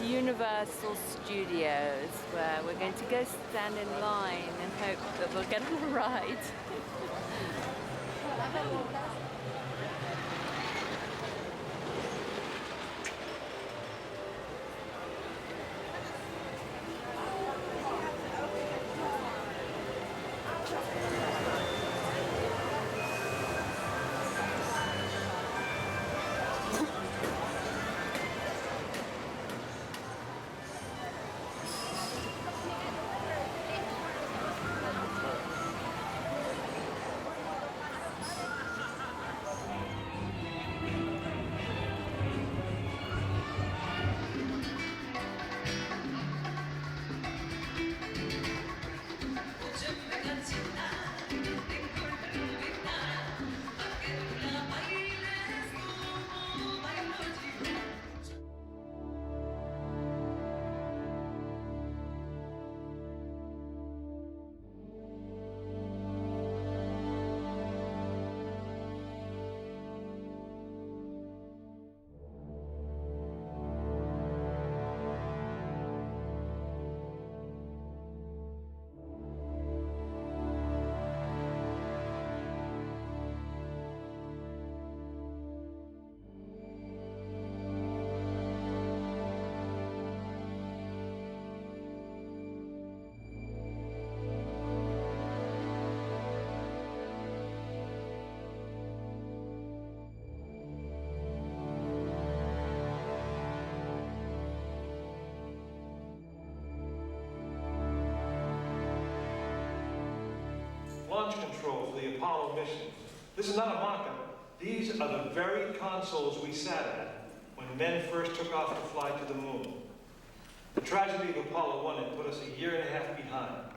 Universal Studios, where we're going to go stand in line and hope that we'll get on a ride. Launch control for the Apollo mission. This is not a mock-up. These are the very consoles we sat at when men first took off to fly to the moon. The tragedy of Apollo 1 had put us a year and a half behind.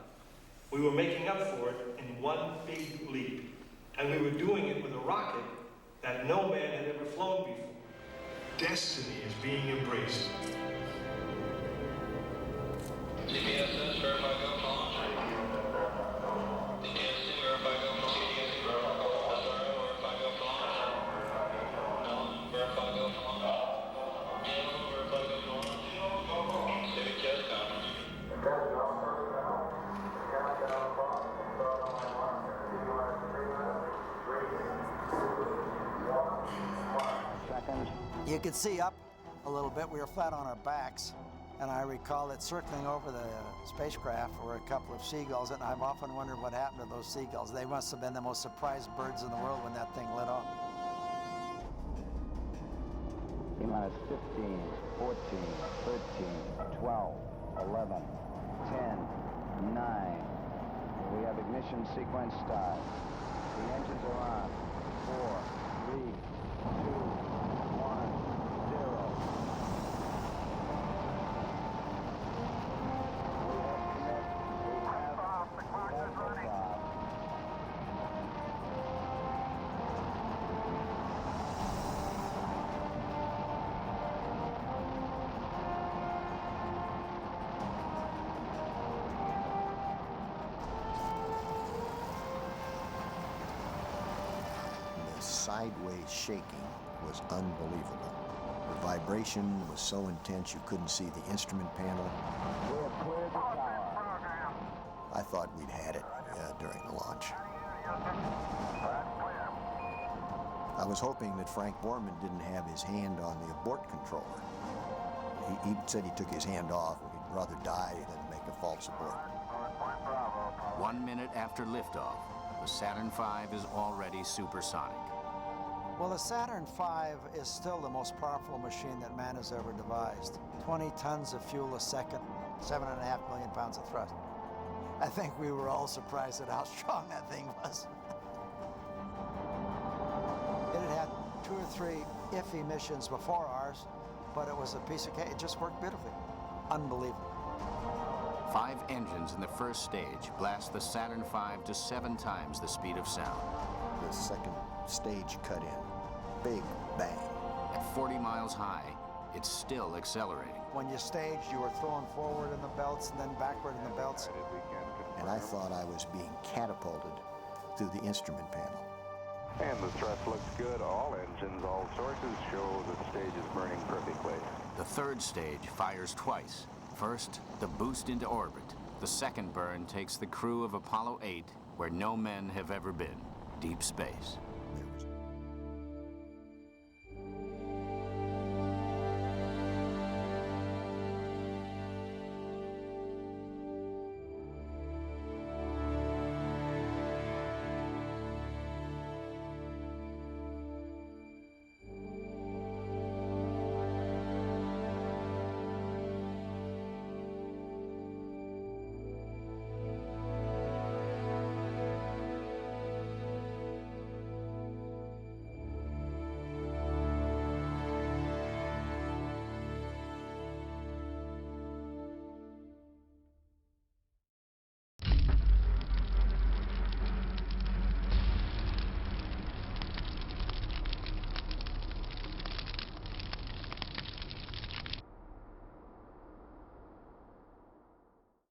We were making up for it in one big leap, and we were doing it with a rocket that no man had ever flown before. Destiny is being embraced. CBSS, verify go launch. DTSC, verify go launch. SRO, verify go launch. Verify go launch. Yellow, verify go launch. Civic Jet, conference. You could see up a little bit. We were flat on our backs, and I recall that circling over the spacecraft were a couple of seagulls, and I've often wondered what happened to those seagulls. They must have been the most surprised birds in the world when that thing lit off. T-minus 15, 14, 13, 12, 11, 10, 9. We have ignition sequence start. The engines are on. 4, 3, 2, 1, 0. Sideways shaking was unbelievable. The vibration was so intense you couldn't see the instrument panel. We have cleared the tower. I thought we'd had it during the launch. I was hoping that Frank Borman didn't have his hand on the abort controller. He said he took his hand off and he'd rather die than make a false abort. 1 minute after liftoff, the Saturn V is already supersonic. Well, the Saturn V is still the most powerful machine that man has ever devised. 20 tons of fuel a second, 7.5 million pounds of thrust. I think we were all surprised at how strong that thing was. It had had 2 or 3 iffy missions before ours, but it was a piece of cake. It just worked beautifully. Unbelievable. 5 engines in the first stage blast the Saturn V to 7 times the speed of sound. The second stage cut in. Big bang. At 40 miles high, it's still accelerating. When you staged, you were thrown forward in the belts and then backward in the belts. And I thought I was being catapulted through the instrument panel. And the thrust looks good. All engines, all sources show that the stage is burning perfectly. The third stage fires twice. First, the boost into orbit. The second burn takes the crew of Apollo 8 where no men have ever been, deep space.